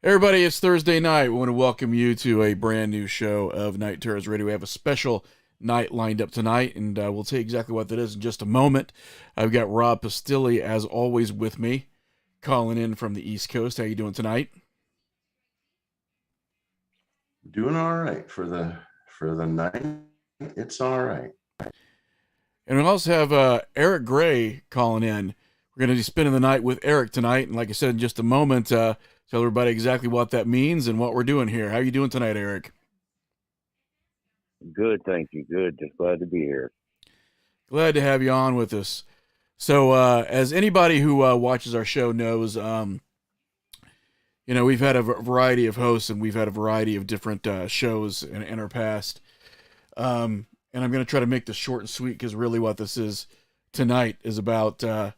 Everybody, it's Thursday night. We want to welcome you to a brand new show of Night Terrors Radio. We have a special night lined up tonight, and we'll tell you exactly what that is in just a moment. I've got Rob Pastilli, as always, with me, calling in from the East Coast. How you doing tonight? Doing all right for the night. It's all right. And we also have Eric Gray calling in. We're going to be spending the night with Eric tonight, and like I said, in just a moment, tell everybody exactly what that means and what we're doing here. How you doing tonight, Eric? Good, thank you. Good. Just glad to be here. Glad to have you on with us. So, as anybody who watches our show knows, we've had a variety of hosts and we've had a variety of different shows in our past. And I'm going to try to make this short and sweet because really what this is tonight is about the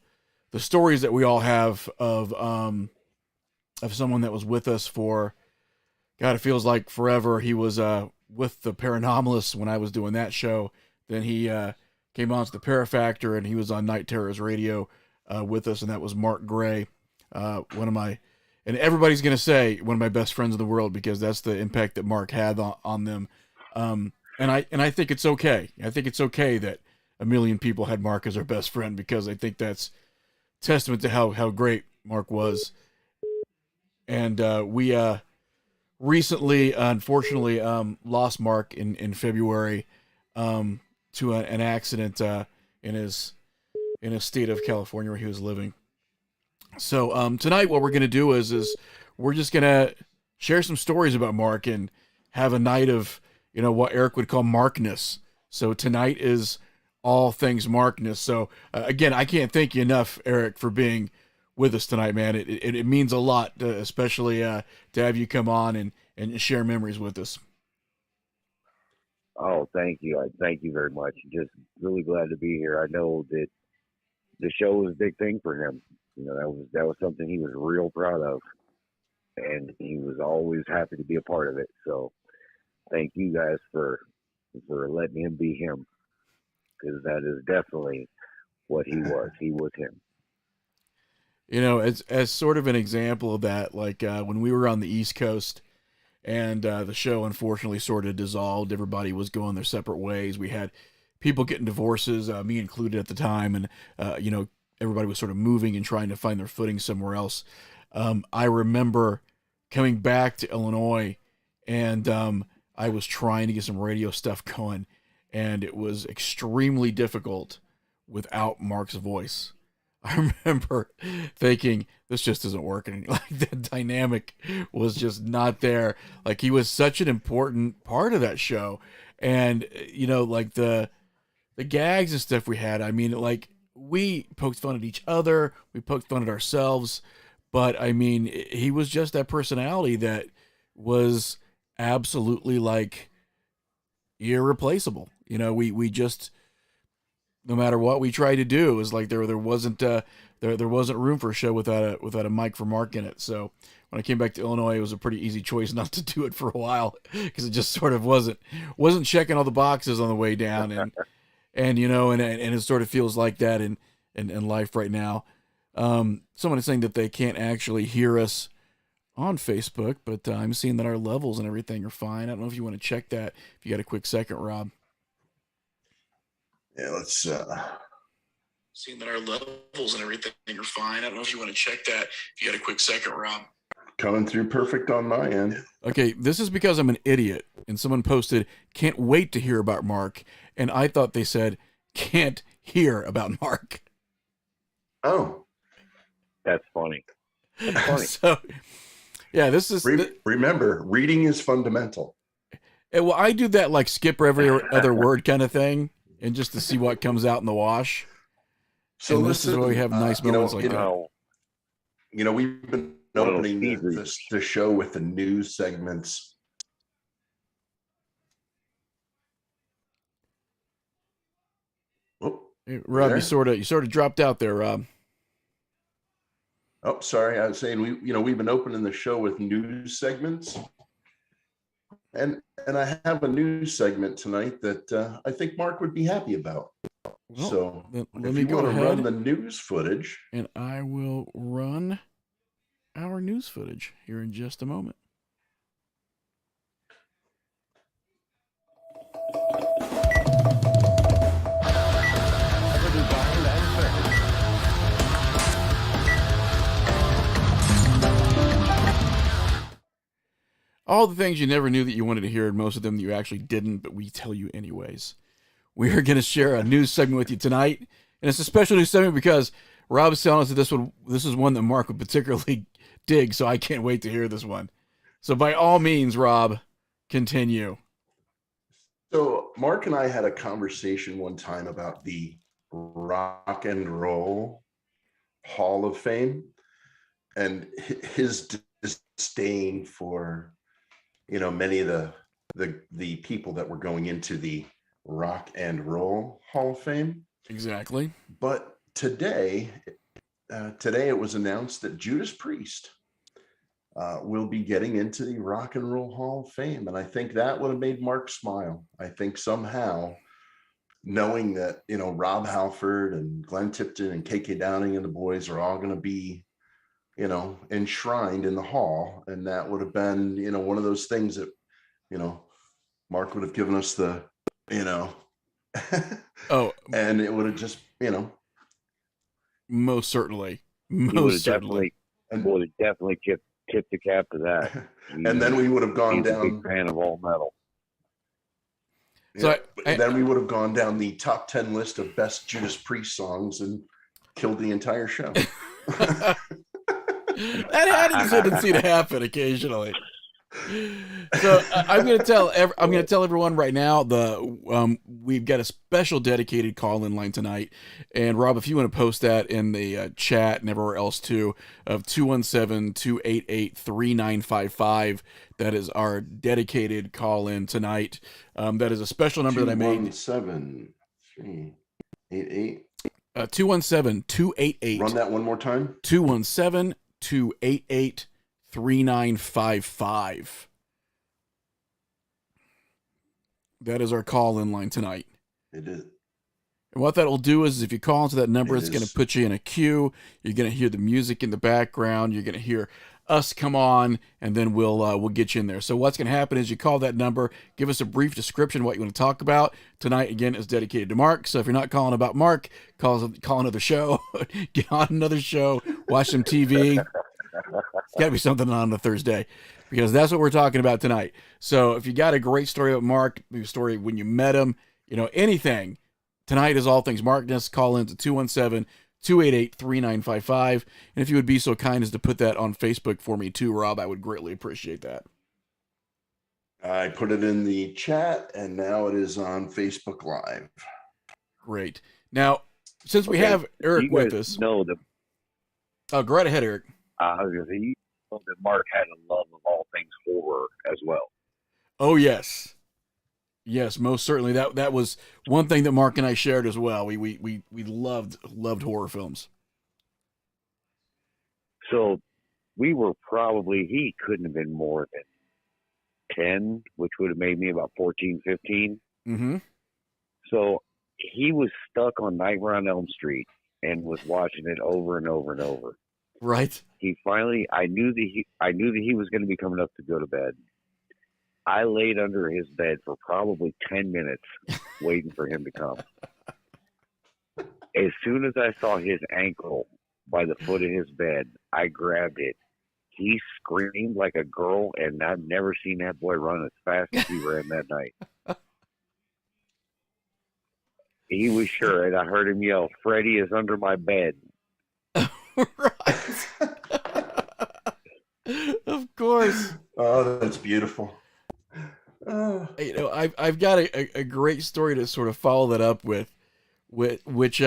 stories that we all have of someone that was with us for, God, it feels like forever. He was with the Paranormalists when I was doing that show. Then he came on to the Parafactor and he was on Night Terrors Radio with us, and that was Mark Gray, one of my, and everybody's going to say one of my best friends in the world because that's the impact that Mark had on them. And I think it's okay. I think it's okay that a million people had Mark as their best friend because I think that's testament to how great Mark was. And we recently, unfortunately, lost Mark in February to an accident in his state of California where he was living. So tonight, what we're gonna do is we're just gonna share some stories about Mark and have a night of what Eric would call Markness. So tonight is all things Markness. So again, I can't thank you enough, Eric, for being with us tonight, man. It means a lot, especially to have you come on and share memories with us. Oh, thank you. Thank you very much. Just really glad to be here. I know that the show was a big thing for him. That was something he was real proud of, and he was always happy to be a part of it. So thank you guys for letting him be him, because that is definitely what he was. He was him. As sort of an example of that, like when we were on the East Coast and the show unfortunately sort of dissolved, everybody was going their separate ways. We had people getting divorces, me included at the time, and everybody was sort of moving and trying to find their footing somewhere else. I remember coming back to Illinois, and I was trying to get some radio stuff going, and it was extremely difficult without Mark's voice. I remember thinking this just isn't working. Like the dynamic was just not there. Like he was such an important part of that show, and like the gags and stuff we had. I mean, like we poked fun at each other, we poked fun at ourselves, but I mean, he was just that personality that was absolutely like irreplaceable. We just, no matter what we tried to do, it was like there wasn't there wasn't room for a show without a mic for Mark in it. So when I came back to Illinois, it was a pretty easy choice not to do it for a while because it just sort of wasn't checking all the boxes on the way down, and it sort of feels like that in life right now. Someone is saying that they can't actually hear us on Facebook, but I'm seeing that our levels and everything are fine. I don't know if you want to check that if you got a quick second, Rob. Yeah, let's Seeing that our levels and everything are fine. I don't know if you want to check that if you got a quick second, Rob. coming through perfect on my end. Okay, this is because I'm an idiot, and someone posted, "Can't wait to hear about Mark," and I thought they said, "Can't hear about Mark." Oh, That's funny. That's funny. So, yeah, this is. Remember, reading is fundamental. Well, I do that like skip every other word kind of thing, and just to see what comes out in the wash. So and this is where we have nice moments like that. We've been opening the show with the news segments. Oh, Hey, Rob, you sort of dropped out there, Rob. oh, sorry. I was saying we've been opening the show with news segments, and I have a news segment tonight that I think Mark would be happy about. Well, so let if me you go want to ahead run the news footage, and I will run our news footage here in just a moment. All the things you never knew that you wanted to hear, and most of them that you actually didn't, but we tell you anyways. We are going to share a news segment with you tonight, and it's a special news segment because Rob is telling us that this is one that Mark would particularly dig, so I can't wait to hear this one. So by all means, Rob, continue. So Mark and I had a conversation one time about the Rock and Roll Hall of Fame and his disdain for, many of the people that were going into the Rock and Roll Hall of Fame. Exactly. But today it was announced that Judas Priest will be getting into the Rock and Roll Hall of Fame. And I think that would have made Mark smile. I think somehow knowing that, Rob Halford and Glenn Tipton and KK Downing and the boys are all going to be, enshrined in the hall. And that would have been, one of those things that, Mark would have given us the, oh, and it would have just, most certainly. Most certainly. And would have definitely tipped the cap to that. And then we would have gone down. A big fan of all metal. So then we would have gone down the top 10 list of best Judas Priest songs and killed the entire show. That had a tendency to happen occasionally. So I'm going to tell everyone right now we've got a special dedicated call-in line tonight, and Rob, if you want to post that in the chat and everywhere else too, of 217-288-3955. That is our dedicated call-in tonight. That is a special number that I made. 217-388. 217-288. Run that one more time. 217-288-3955. That is our call-in line tonight. It is. And what that will do is if you call into that number, it's going to put you in a queue. You're going to hear the music in the background. You're going to hear us come on, and then we'll get you in there. So what's going to happen is you call that number, give us a brief description of what you want to talk about. Tonight, again, is dedicated to Mark. So if you're not calling about Mark, call another show. Get on another show. Watch some TV. It's got to be something on a Thursday, because that's what we're talking about tonight. So if you got a great story about Mark, maybe a story when you met him, anything, tonight is all things Markness. Call in to 217-288-3955. And if you would be so kind as to put that on Facebook for me too, Rob, I would greatly appreciate that. I put it in the chat, and now it is on Facebook Live. Great. Now, since we have Eric with us. Oh, go right ahead, Eric. I was going to say, you know that Mark had a love of all things horror as well. Oh, yes. Yes, most certainly. That was one thing that Mark and I shared as well. We loved horror films. So we were he couldn't have been more than 10, which would have made me about 14, 15. Mm-hmm. So he was stuck on Nightmare on Elm Street and was watching it over and over and over. Right. He finally, I knew that he was going to be coming up to go to bed. I laid under his bed for probably 10 minutes waiting for him to come. As soon as I saw his ankle by the foot of his bed, I grabbed it. He screamed like a girl, and I've never seen that boy run as fast as he ran that night. He was sure, and I heard him yell, "Freddy is under my bed." Right. Of course. Oh, that's beautiful. I've got a great story to sort of follow that up with which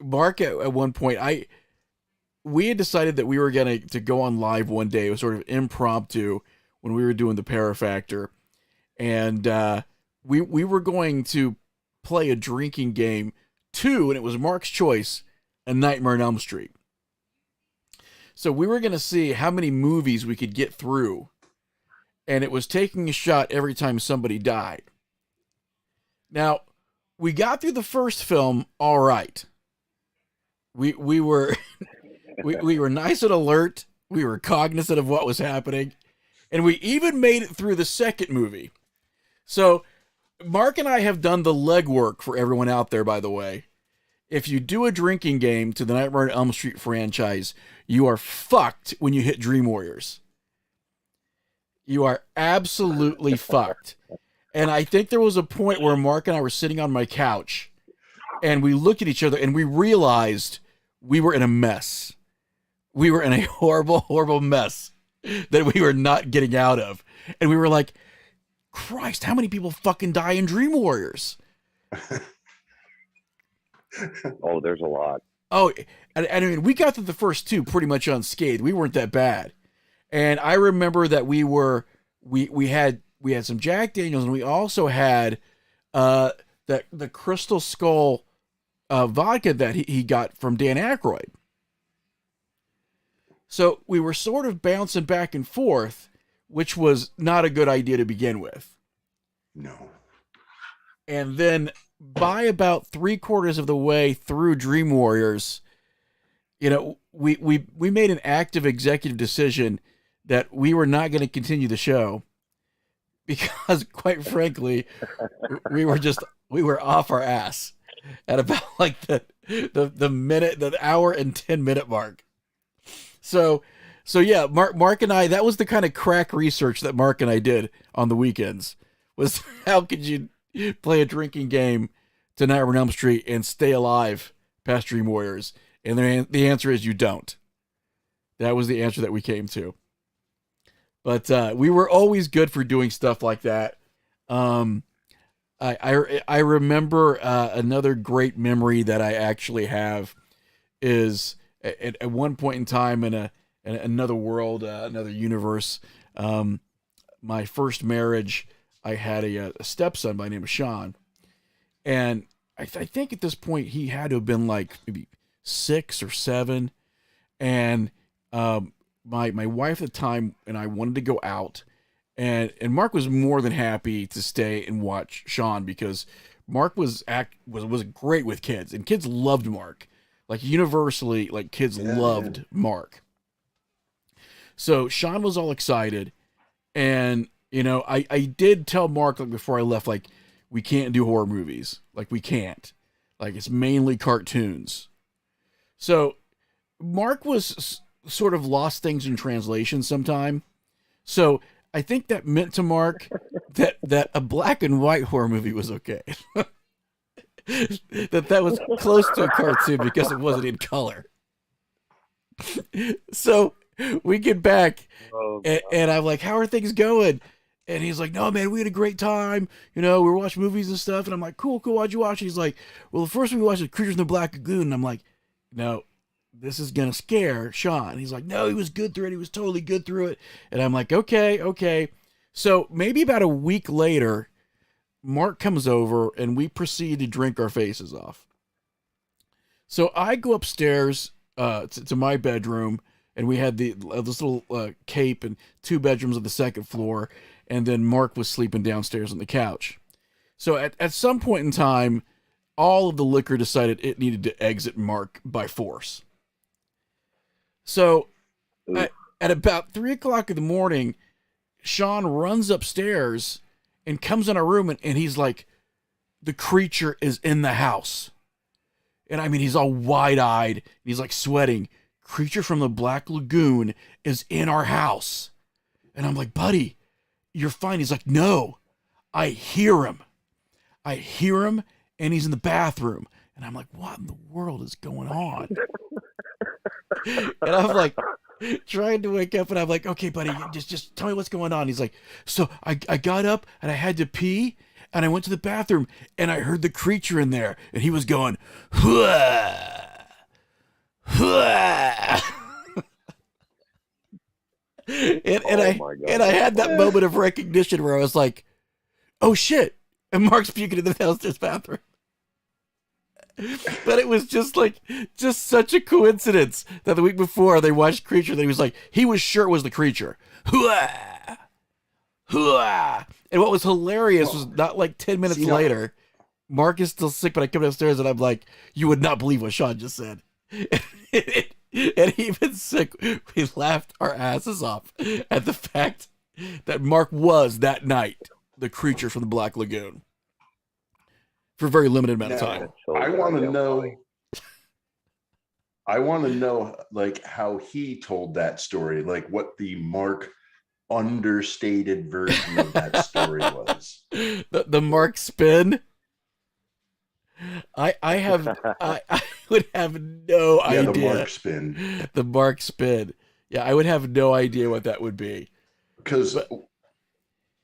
Mark at one point we had decided that we were going to go on live one day. It was sort of impromptu when we were doing the Para Factor, and we were going to play a drinking game too, and it was Mark's choice, A Nightmare on Elm Street. So we were going to see how many movies we could get through, and it was taking a shot every time somebody died. Now, we got through the first film all right. We were we were nice and alert, We were cognizant of what was happening. And we even made it through the second movie. So Mark and I have done the legwork for everyone out there, by the way. If you do a drinking game to the Nightmare on Elm Street franchise, you are fucked when you hit Dream Warriors. You are absolutely fucked. And I think there was a point where Mark and I were sitting on my couch and we looked at each other and we realized we were in a mess. We were in a horrible, horrible mess that we were not getting out of. And we were like, Christ, how many people fucking die in Dream Warriors? Oh, there's a lot. Oh, and I mean, we got through the first two pretty much unscathed. We weren't that bad. And I remember that we had some Jack Daniels, and we also had the Crystal Skull vodka that he got from Dan Aykroyd. So we were sort of bouncing back and forth, which was not a good idea to begin with. No. And then by about 3/4 of the way through Dream Warriors, you know, we made an active executive decision that we were not going to continue the show because, quite frankly, we were off our ass at about like the hour and 10-minute mark. So yeah, Mark and I, that was the kind of crack research that Mark and I did on the weekends, was how could you play a drinking game to Nightmare on Elm Street and stay alive past Dream Warriors? And the answer is you don't. That was the answer that we came to. But we were always good for doing stuff like that. I remember another great memory that I actually have is at one point in time in another world, another universe. My first marriage, I had a stepson by the name of Sean, and I think at this point he had to have been like maybe 6 or 7, and my wife at the time and I wanted to go out, and Mark was more than happy to stay and watch Sean because Mark was great with kids, and kids loved Mark. Like universally, like kids loved Mark. So Sean was all excited, and you know, I did tell Mark like before I left, like we can't do horror movies, like we can't, like it's mainly cartoons. So Mark was sort of lost things in translation sometime. So I think that meant to Mark that a black and white horror movie was okay. that was close to a cartoon because it wasn't in color. So we get back and I'm like, how are things going? And he's like, no, man, we had a great time. You know, we were watching movies and stuff. And I'm like, cool. What'd you watch? He's like, well, the first one we watched was Creatures in the Black Lagoon. And I'm like, no, this is going to scare Sean. And he's like, no, he was good through it. He was totally good through it. And I'm like, okay. So maybe about a week later, Mark comes over and we proceed to drink our faces off. So I go upstairs to my bedroom, and we had this little cape and 2 bedrooms on the second floor, and then Mark was sleeping downstairs on the couch. So at some point in time, all of the liquor decided it needed to exit Mark by force. So at about 3:00 in the morning, Sean runs upstairs and comes in our room, and he's like, the creature is in the house. And I mean, he's all wide-eyed, and he's like sweating. Creature from the Black Lagoon is in our house. And I'm like, buddy, you're fine. He's like, no, I hear him, and he's in the bathroom. And I'm like, what in the world is going on? And I'm like, trying to wake up, and I'm like, okay, buddy, just tell me what's going on. He's like, so I got up and I had to pee, and I went to the bathroom, and I heard the creature in there, and he was going, Hua! Hua! and I had that moment of recognition where I was like, oh shit, and Mark's puking in the downstairs bathroom. But it was just such a coincidence that the week before they watched Creature, that he was sure it was the creature. Hua! Hua! And what was hilarious was not like 10 minutes later, Mark is still sick, but I come downstairs and I'm like, you would not believe what Sean just said. And even sick, we laughed our asses off at the fact that Mark was that night the creature from the Black Lagoon for a very limited amount of time. Now, So I want to goddamn know. funny. I want to know, like, how he told that story, like what the Mark understated version of that story was. The Mark spin. I would have no Yeah, idea. the Mark spin. The Mark spin. Yeah, I would have no idea what that would be. Because But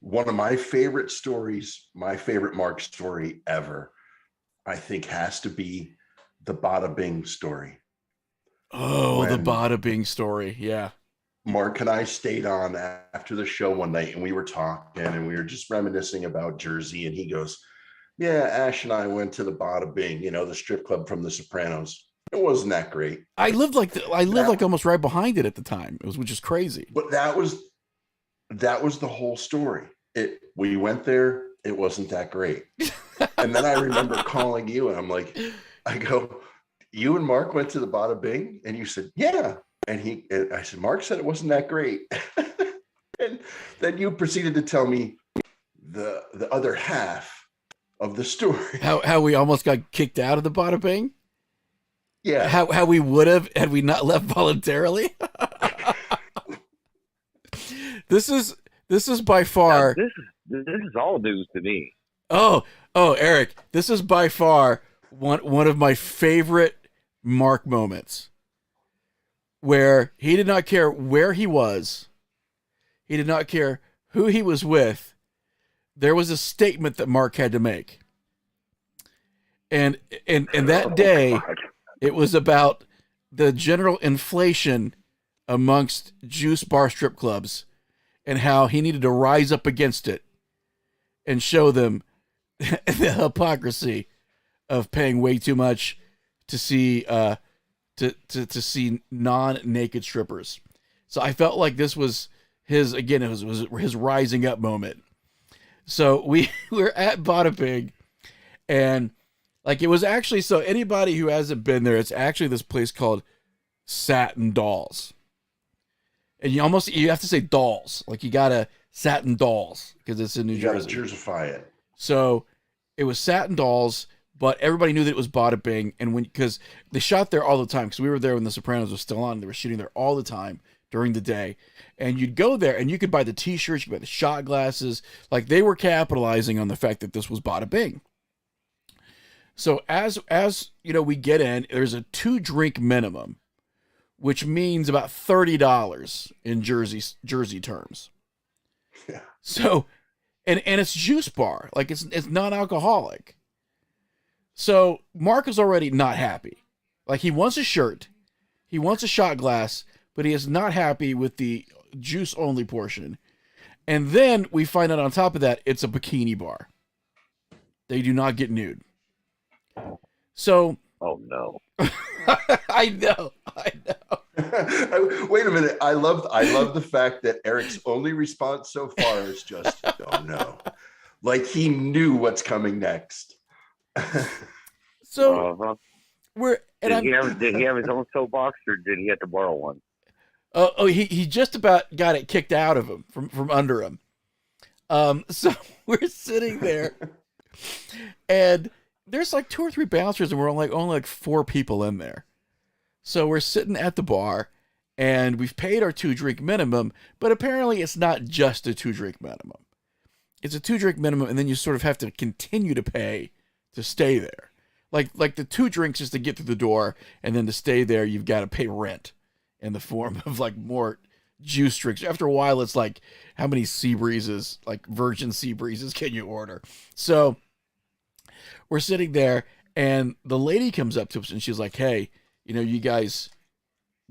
one of my favorite stories, my favorite Mark story ever, I think has to be the Bada Bing story. oh, the When Bada Bing story. Yeah. Mark and I stayed on after the show one night and we were talking and we were just reminiscing about Jersey. And he goes, yeah, Ash and I went to the Bada Bing, the strip club from The Sopranos. It wasn't that great. I lived like That- almost right behind it at the time. Which is crazy. But that was the whole story. We went there, it wasn't that great. And then I remember calling you and I go, you and Mark went to the Bada Bing? And you said, yeah. And I said, Mark said it wasn't that great. And then you proceeded to tell me the other half of the story. How we almost got kicked out of the Bada Bing? Yeah. How we would have had we not left voluntarily? This is by far. This is all news to me. Oh, Eric, this is by far one of my favorite Mark moments, where he did not care where he was, he did not care who he was with. There was a statement that Mark had to make, and that day, God. it was about the general inflation amongst juice bar strip clubs, and how he needed to rise up against it and show them the hypocrisy of paying way too much to see to see non-naked strippers. So I felt like this was his, again, it was his rising up moment. So we were at Bada Bing, and like it was actually, so anybody who hasn't been there, it's actually this place called Satin Dolls. And you have to say dolls. Like you gotta Satin Dolls because it's in New You got to Jersey. Jerseyfy it. So it was Satin Dolls, but everybody knew that it was Bada Bing, and because they shot there all the time, because we were there when The Sopranos was still on, they were shooting there all the time during the day, and you'd go there and you could buy the T-shirts, you could buy the shot glasses, like they were capitalizing on the fact that this was Bada Bing. So as we get in, there's a 2-drink minimum, which means about $30 in Jersey terms. Yeah. So, and it's juice bar, like it's non-alcoholic. So Mark is already not happy. Like he wants a shirt, he wants a shot glass, but he is not happy with the juice only portion. And then we find out on top of that, it's a bikini bar. They do not get nude. So, Oh no. I know. Wait a minute. I love the fact that Eric's only response so far is just, oh no. Like he knew what's coming next. So Uh-huh. did Did he have his own soapbox, or did he have to borrow one? He just about got it kicked out of him from under him. So we're sitting there, and there's like 2 or 3 bouncers, and we're only like 4 people in there. So we're sitting at the bar, and we've paid our 2-drink minimum, but apparently it's not just a 2-drink minimum. It's a 2-drink minimum, and then you sort of have to continue to pay to stay there. Like the 2 drinks is to get through the door, and then to stay there, you've got to pay rent in the form of like more juice drinks. After a while, it's like, how many sea breezes, like virgin sea breezes, can you order? So we're sitting there, and the lady comes up to us, and she's like, hey, you guys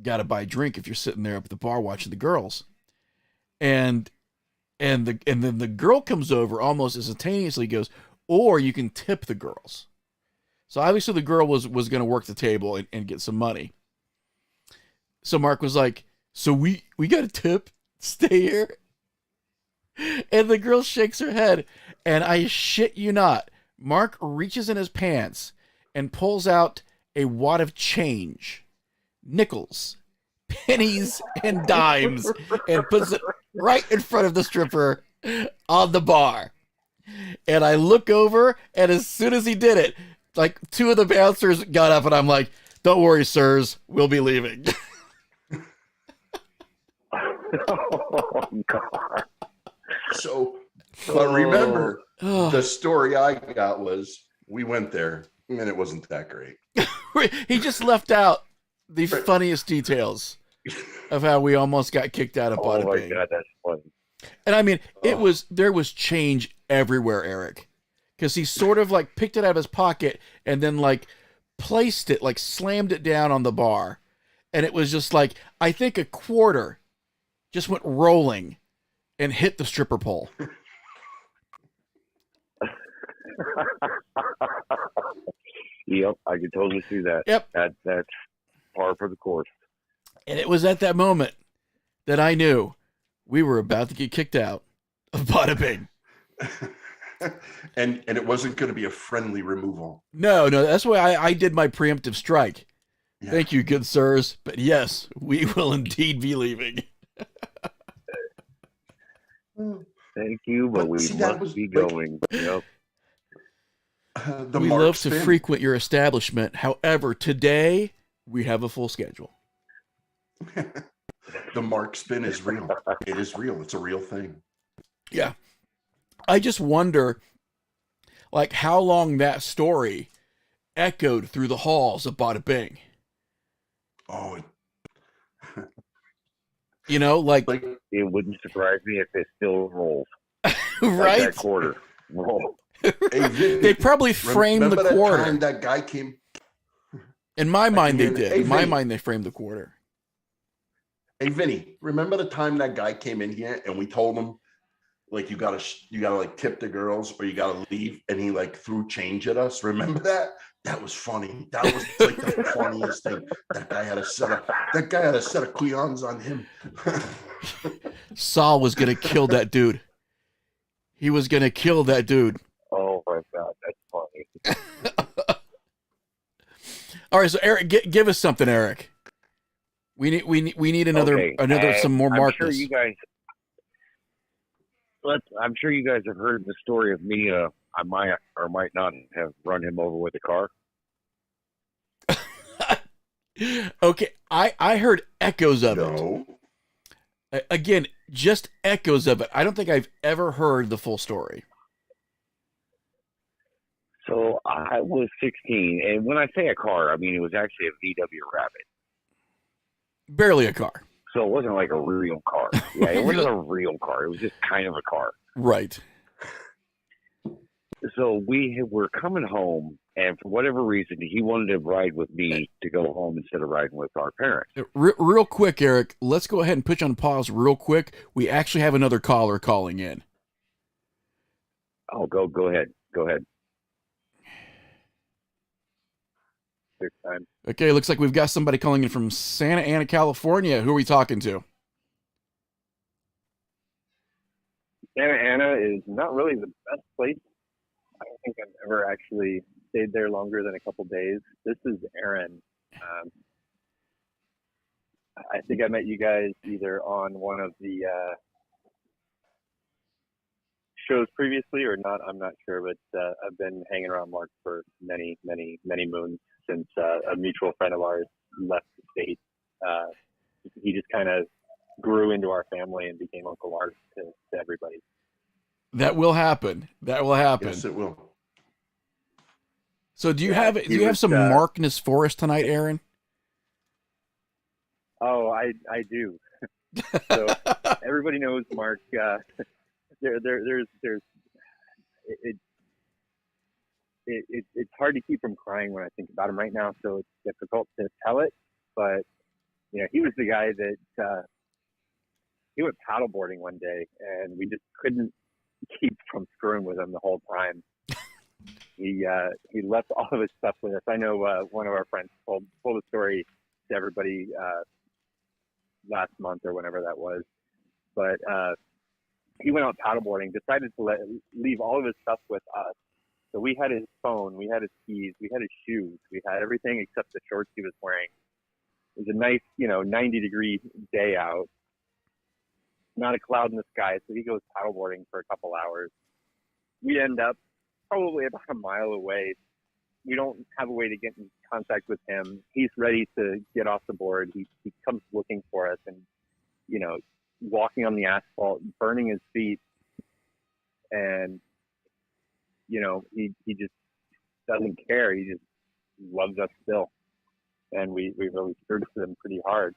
got to buy a drink if you're sitting there up at the bar watching the girls. And then the girl comes over almost instantaneously, goes, or you can tip the girls. So obviously the girl was going to work the table and get some money. So Mark was like, so we got a tip? Stay here? And the girl shakes her head, and I shit you not, Mark reaches in his pants and pulls out a wad of change, nickels, pennies, and dimes and puts it right in front of the stripper on the bar. And I look over, and as soon as he did it, like two of the bouncers got up, and I'm like, "Don't worry, sirs, we'll be leaving." Oh, God. So, but remember, Oh. the story I got was we went there and it wasn't that great. He just left out the funniest details of how we almost got kicked out of Bada Oh, my Bing. God, that's funny. And I mean, there was change everywhere, Eric, because he sort of like picked it out of his pocket and then like placed it, like slammed it down on the bar, and it was just like, I think a quarter just went rolling and hit the stripper pole. Yep, I can totally see that. Yep. That's par for the course. And it was at that moment that I knew we were about to get kicked out of Bada Bing. and it wasn't going to be a friendly removal. No, that's why I did my preemptive strike. Yeah. Thank you, good sirs. But yes, we will indeed be leaving. Thank you, but we must be going. Yep. We love to frequent your establishment. However, today we have a full schedule. The Mark spin is real. It is real. It's a real thing. Yeah. I just wonder, like, how long that story echoed through the halls of Bada Bing. Oh, you know, like it wouldn't surprise me if it still rolls. Right? Like that quarter roll. Hey, they probably framed the quarter. That time that guy came. In my mind, they did. In my mind, they framed the quarter. Hey, Vinny, remember the time that guy came in here and we told him, like, you gotta like tip the girls or you gotta leave, and he like threw change at us. Remember that? That was funny. That was like the funniest thing. That guy had a set of queons on him. Saul was gonna kill that dude. He was gonna kill that dude. Oh my God, that's funny. All right, so Eric, give us something, Eric. We need another some more Marcus. I'm sure you guys have heard the story of me. I might or might not have run him over with a car. Okay, I heard echoes of it. Again, just echoes of it. I don't think I've ever heard the full story. So I was 16, and when I say a car, I mean it was actually a VW Rabbit. Barely a car. So it wasn't like a real car. Yeah, it wasn't a real car. It was just kind of a car. Right. So we were coming home, and for whatever reason, he wanted to ride with me to go home instead of riding with our parents. Real quick, Eric, let's go ahead and put you on pause real quick. We actually have another caller calling in. Oh, go ahead. Go ahead. Time. Okay, looks like we've got somebody calling in from Santa Ana, California. Who are we talking to? Santa Ana is not really the best place. I don't think I've ever actually stayed there longer than a couple days. This is Aaron. I think I met you guys either on one of the shows previously or not. I'm not sure, but I've been hanging around Mark for many moons since a mutual friend of ours left the state. He just kind of grew into our family and became Uncle Art to everybody. That will happen. Yes, it will. So do you have some Markness for us tonight, Aaron? Oh, I do. So everybody knows Mark. It's hard to keep from crying when I think about him right now, so it's difficult to tell it. But you know, he was the guy that he went paddleboarding one day, and we just couldn't keep from screwing with him the whole time. He left all of his stuff with us. I know one of our friends told a story to everybody last month or whenever that was, but he went out paddleboarding, decided to leave all of his stuff with us. So we had his phone, we had his keys, we had his shoes, we had everything except the shorts he was wearing. It was a nice, 90-degree day out, not a cloud in the sky. So he goes paddleboarding for a couple hours. We end up probably about a mile away. We don't have a way to get in contact with him. He's ready to get off the board. He comes looking for us and, walking on the asphalt, burning his feet. And, he just doesn't care. He just loves us still. And we really stirred to him pretty hard.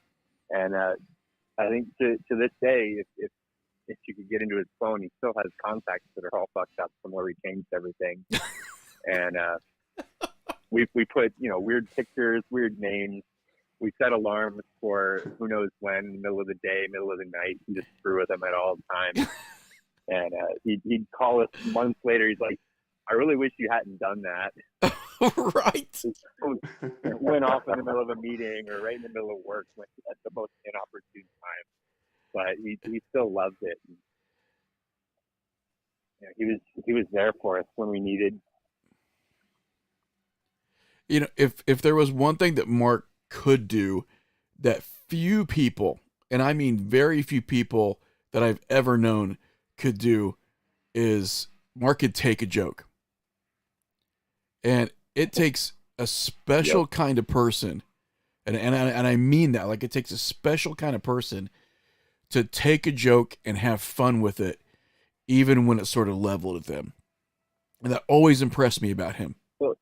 And I think to this day, if you could get into his phone, he still has contacts that are all fucked up from where we changed everything. And we put weird pictures, weird names. We set alarms for who knows when, middle of the day, middle of the night, and just screw with him at all times. And he'd call us months later. He's like, "I really wish you hadn't done that." Right. Went off in the middle of a meeting or right in the middle of work at the most inopportune time. But he still loved it. He was there for us when we needed. If there was one thing that Mark could do that few people, and I mean very few people that I've ever known could do, is Mark could take a joke. And it takes a special kind of person, and I mean that, like, it takes a special kind of person to take a joke and have fun with it, even when it's sort of leveled at them. And that always impressed me about him. Well,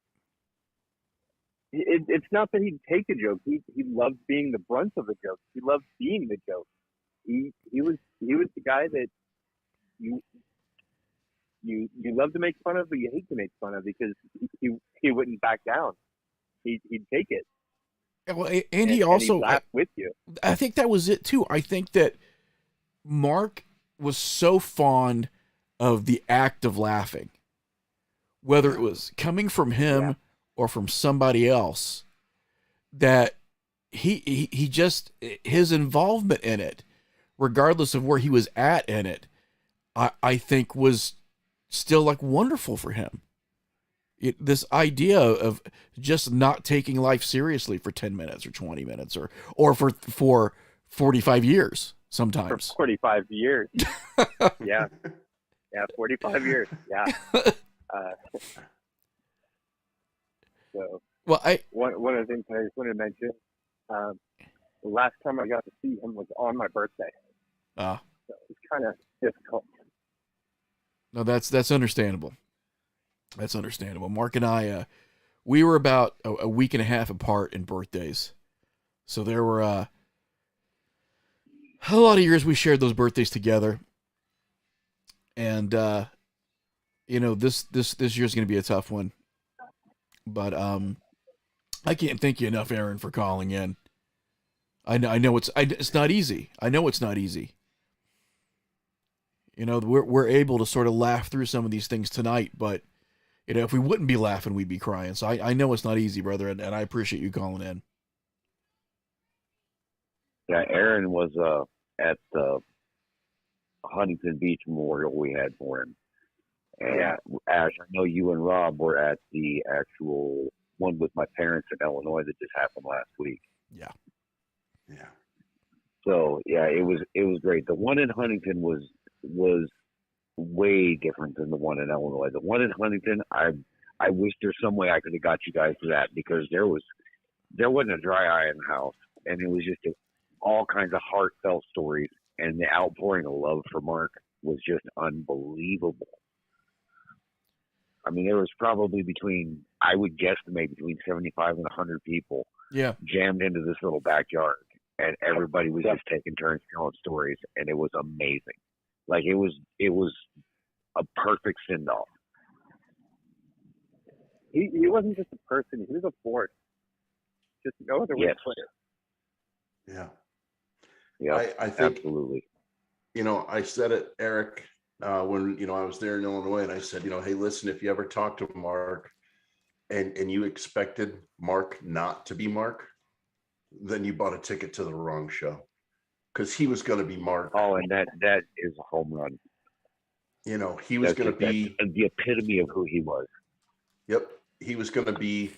it's not that he'd take a joke. He loved being the brunt of the joke. He loved being the joke. He was the guy that you love to make fun of, but you hate to make fun of because he wouldn't back down. He'd take it. Well, and he also he'd laugh with you. I think that was it too. I think that Mark was so fond of the act of laughing, whether it was coming from him or from somebody else, that he just, his involvement in it, regardless of where he was at in it, I think was still like wonderful for him. This idea of just not taking life seriously for 10 minutes or 20 minutes or for 45 years sometimes. For 45 years. Yeah. Yeah, 45 years. Yeah. So, well, one of the things I just wanted to mention, the last time I got to see him was on my birthday. So it's kind of difficult. No, that's understandable. That's understandable. Mark and I, we were about a week and a half apart in birthdays. So there were a lot of years we shared those birthdays together. And, this year's going to be a tough one. But I can't thank you enough, Aaron, for calling in. I know it's not easy. I know it's not easy. We're able to sort of laugh through some of these things tonight, but if we wouldn't be laughing, we'd be crying. So I know it's not easy, brother, and I appreciate you calling in. Yeah, Aaron was at the Huntington Beach Memorial we had for him. And Ash, I know you and Rob were at the actual one with my parents in Illinois that just happened last week. Yeah. Yeah. So yeah, it was great. The one in Huntington was way different than the one in Illinois. The one in Huntington, I wish there's some way I could have got you guys to that, because there wasn't a dry eye in the house, and it was just all kinds of heartfelt stories, and the outpouring of love for Mark was just unbelievable. I mean, there was probably I would guesstimate between 75 and 100 people jammed into this little backyard, and everybody was just taking turns telling stories, and it was amazing. Like, it was a perfect send-off. He wasn't just a person; he was a force. Just no other way to put it. Yeah. Yeah, I think absolutely. I said it, Eric, when I was there in Illinois, and I said, hey, listen, if you ever talk to Mark, and you expected Mark not to be Mark, then you bought a ticket to the wrong show, because he was going to be Mark. Oh, and that is a home run. He was going to be the epitome of who he was. Yep. He was going to be,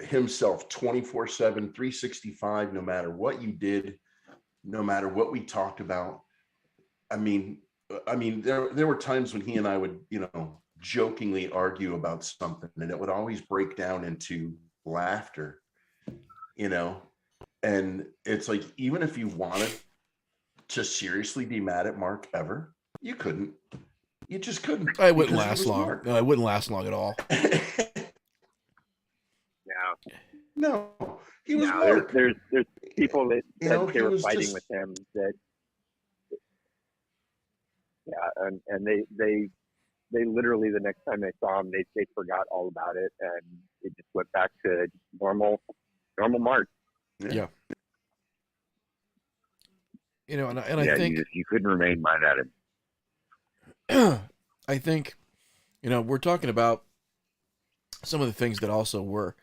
himself 24/7, 365, no matter what you did, no matter what we talked about. I mean, there were times when he and I would, jokingly argue about something, and it would always break down into laughter, you know. And it's like, even if you wanted to seriously be mad at Mark ever, you couldn't. You just couldn't. I wouldn't because he last was long. Mark. No, I wouldn't last long at all. Yeah. No, he was No, Mark. there's people that You know, said they he were was fighting just- with him that, yeah, and they literally, the next time they saw him, they forgot all about it, and it just went back to normal Mark. Yeah. You know, and Yeah, I think you couldn't remain mad at him. I think, we're talking about some of the things that also were.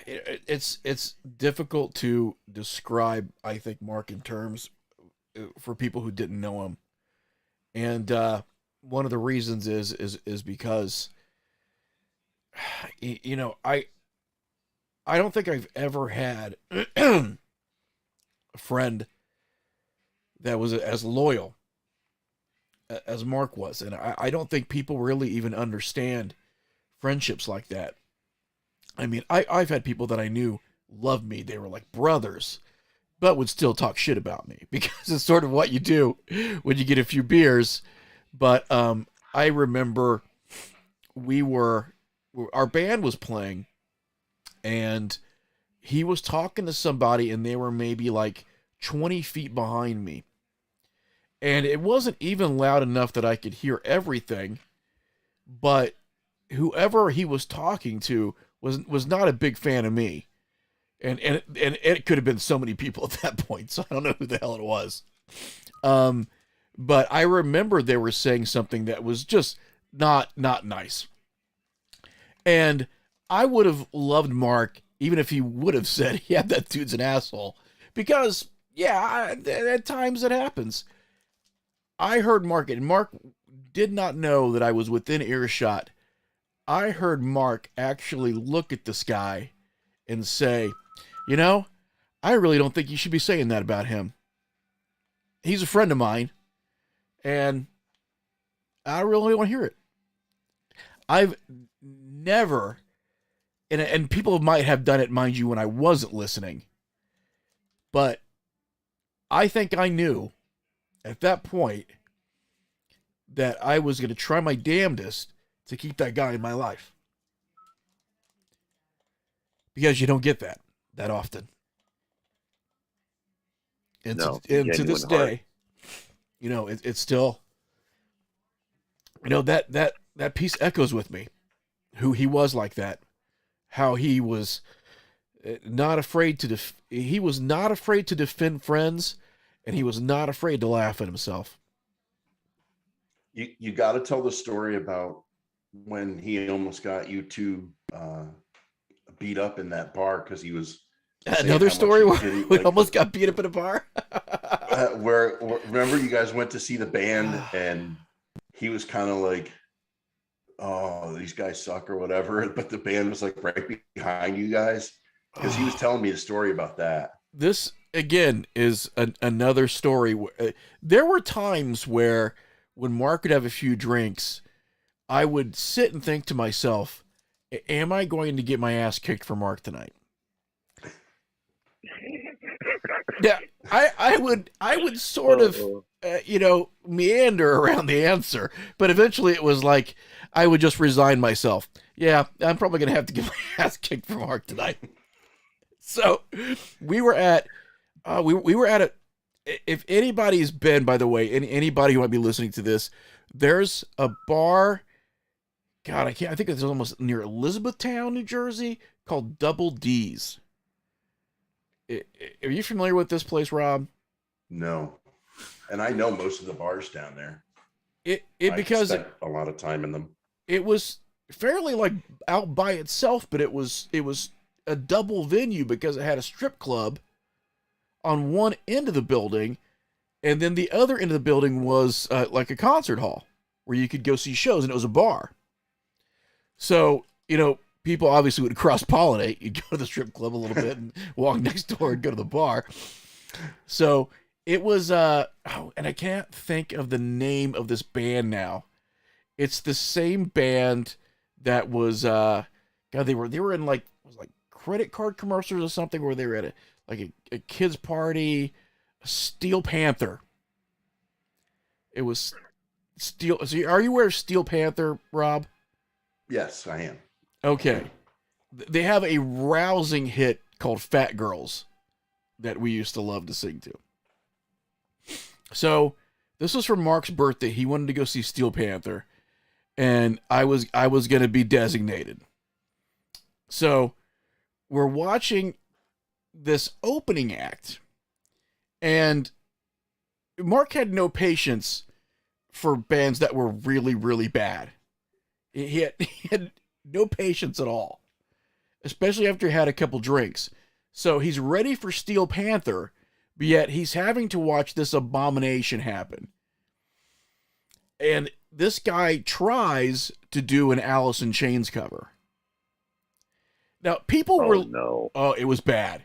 It's difficult to describe, I think, Mark, in terms for people who didn't know him, and one of the reasons is because, I don't think I've ever had a friend that was as loyal as Mark was, and I don't think people really even understand friendships like that. I mean, I've had people that I knew loved me. They were like brothers, but would still talk shit about me because it's sort of what you do when you get a few beers. But I remember our band was playing, and he was talking to somebody, and they were maybe like 20 feet behind me. And it wasn't even loud enough that I could hear everything, but whoever he was talking to was not a big fan of me. And it could have been so many people at that point, so I don't know who the hell it was. But I remember they were saying something that was just not nice. And I would have loved Mark even if he would have said, yeah, that dude's an asshole. Because, yeah, at times it happens. I heard Mark, and Mark did not know that I was within earshot. I heard Mark actually look at this guy and say, I really don't think you should be saying that about him. He's a friend of mine, and I really don't want to hear it. I've never, and people might have done it, mind you, when I wasn't listening, but I think I knew at that point that I was going to try my damnedest to keep that guy in my life. Because you don't get that often. And, No, to this genuine day, it's still, that piece echoes with me. Who he was like that. How he was not afraid to he was not afraid to defend friends, and he was not afraid to laugh at himself. You got to tell the story about when he almost got you two beat up in that bar because he was another story where we almost got beat up in a bar. where remember you guys went to see the band and he was kind of like, oh, these guys suck or whatever, but the band was like right behind you guys, because he was telling me the story about that. This again is another story. There were times where when Mark would have a few drinks, I would sit and think to myself, am I going to get my ass kicked for Mark tonight? Yeah, I would sort of, meander around the answer, but eventually it was like, I would just resign myself. Yeah, I'm probably going to have to get my ass kicked for Mark tonight. So we were at, if anybody's been, by the way, anybody who might be listening to this, there's a bar, God, I think it's almost near Elizabethtown, New Jersey, called Double D's. Are you familiar with this place, Rob? No. And I know most of the bars down there. Because spent a lot of time in them. It was fairly like out by itself, but it was a double venue because it had a strip club on one end of the building, and then the other end of the building was like a concert hall where you could go see shows, and it was a bar. So, people obviously would cross pollinate. You'd go to the strip club a little bit and walk next door and go to the bar. So it was, and I can't think of the name of this band now. It's the same band that was, God, they were in like, it was like credit card commercials or something, where they were at a kid's party. Steel Panther. It was Steel. So are you aware of Steel Panther, Rob? Yes, I am. Okay. They have a rousing hit called Fat Girls that we used to love to sing to. So this was for Mark's birthday. He wanted to go see Steel Panther, and I was going to be designated. So we're watching this opening act, and Mark had no patience for bands that were really, really bad. He had no patience at all, especially after he had a couple drinks. So he's ready for Steel Panther, but yet he's having to watch this abomination happen. And this guy tries to do an Alice in Chains cover. Now, people were... No. Oh, it was bad.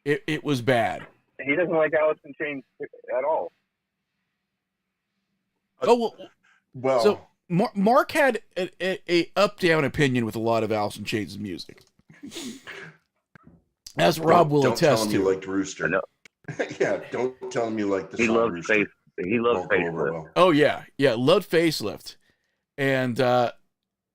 It was bad. He doesn't like Alice in Chains at all. Oh, Well, so Mark had a up-down opinion with a lot of Alice in Chains' music. As Rob will don't tell attest him to. you liked Rooster. I know. Yeah, don't tell him you like the He song loves Rooster. face. He loves Won't go over facelift. well. Oh, yeah. Yeah, loved Facelift. And Yeah.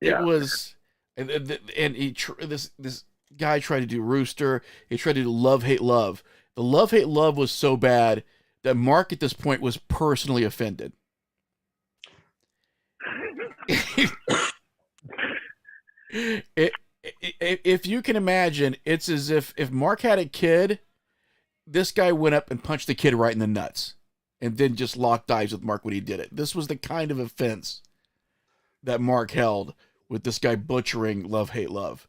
it was... And this guy tried to do Rooster. He tried to do Love, Hate, Love. The Love, Hate, Love was so bad that Mark at this point was personally offended. If you can imagine, it's as if Mark had a kid, this guy went up and punched the kid right in the nuts and then just locked eyes with Mark when he did it. This was the kind of offense that Mark held with this guy butchering Love, Hate, Love.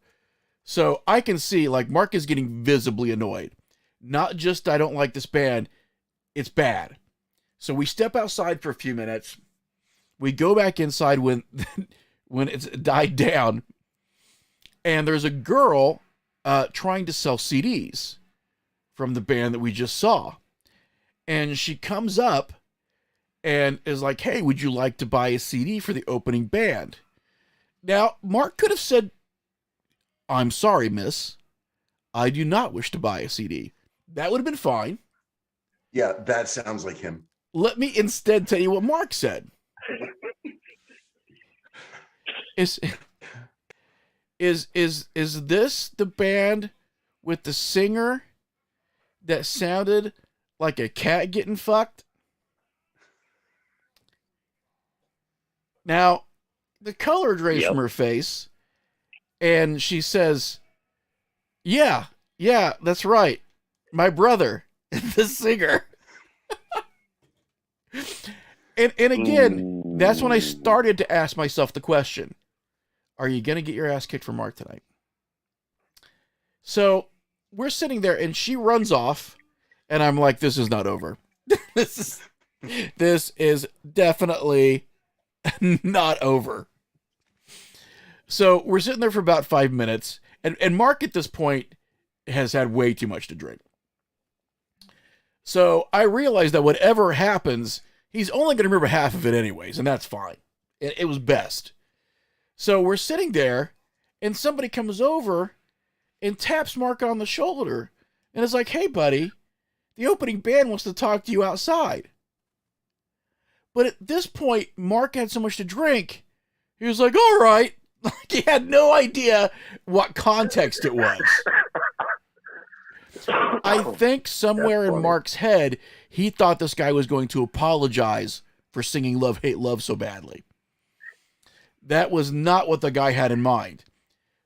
So I can see, like, Mark is getting visibly annoyed. Not just, I don't like this band, it's bad. So we step outside for a few minutes. We go back inside when it's died down. And there's a girl trying to sell CDs from the band that we just saw. And she comes up and is like, hey, would you like to buy a CD for the opening band? Now, Mark could have said, I'm sorry, miss. I do not wish to buy a CD. That would have been fine. Yeah, that sounds like him. Let me instead tell you what Mark said. Is this the band with the singer that sounded like a cat getting fucked? Now, the color drains from her face, and she says, yeah, that's right. My brother, the singer. and again, that's when I started to ask myself the question, are you going to get your ass kicked for Mark tonight? So we're sitting there, and she runs off, and I'm like, this is not over. This is definitely not over. So we're sitting there for about 5 minutes, and Mark at this point has had way too much to drink. So I realized that whatever happens, he's only going to remember half of it anyways, and that's fine. It was best. So we're sitting there, and somebody comes over and taps Mark on the shoulder, and is like, hey, buddy, the opening band wants to talk to you outside. But at this point, Mark had so much to drink, he was like, all right. Like, he had no idea what context it was. I think somewhere in Mark's head, he thought this guy was going to apologize for singing Love, Hate, Love so badly. That was not what the guy had in mind.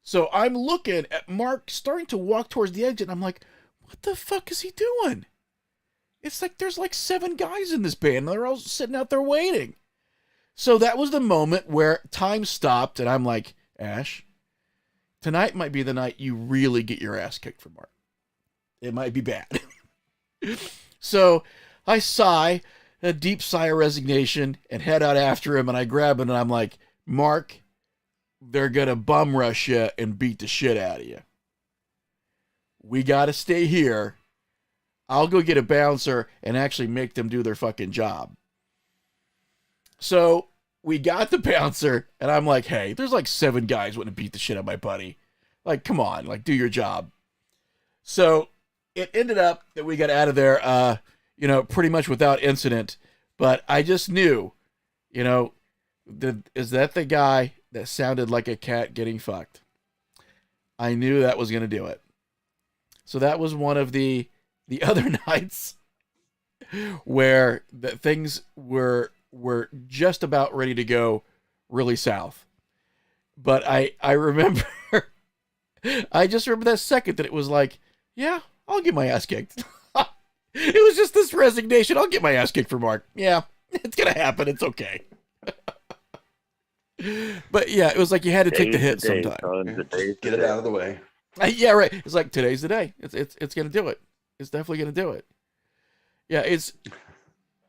So I'm looking at Mark starting to walk towards the exit, and I'm like, what the fuck is he doing? It's like there's like 7 guys in this band, and they're all sitting out there waiting. So that was the moment where time stopped, and I'm like, Ash, tonight might be the night you really get your ass kicked for Mark. It might be bad. So I sigh, a deep sigh of resignation, and head out after him, and I grab him, and I'm like, Mark, they're going to bum rush you and beat the shit out of you. We got to stay here. I'll go get a bouncer and actually make them do their fucking job. So we got the bouncer, and I'm like, hey, there's like 7 guys wanting to beat the shit out of my buddy. Like, come on, like, do your job. So it ended up that we got out of there, pretty much without incident. But I just knew, is that the guy that sounded like a cat getting fucked? I knew that was going to do it. So that was one of the other nights where the things were just about ready to go really south. But I remember, I just remember that second that it was like, yeah, I'll get my ass kicked. It was just this resignation. I'll get my ass kicked for Mark. Yeah, it's going to happen. It's okay. But yeah, it was like you had to take the hit sometime. Get it out of the way. Yeah, right. It's like, today's the day. It's going to do it. It's definitely going to do it. Yeah,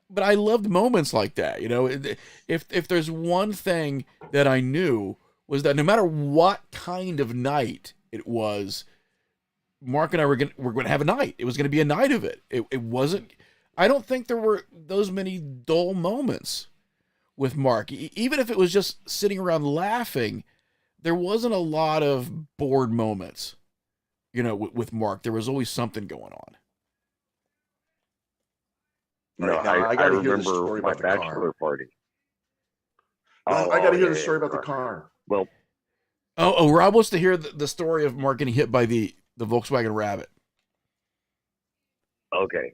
but I loved moments like that. If there's one thing that I knew was that no matter what kind of night it was, Mark and I were going to have a night. It was going to be a night of it. It wasn't. I don't think there were those many dull moments with Mark. Even if it was just sitting around laughing, there wasn't a lot of bored moments. With Mark, there was always something going on. I got to hear the story about the bachelor party. I got to hear the story about the car. Well, Rob wants to hear the story of Mark getting hit by the Volkswagen Rabbit. Okay.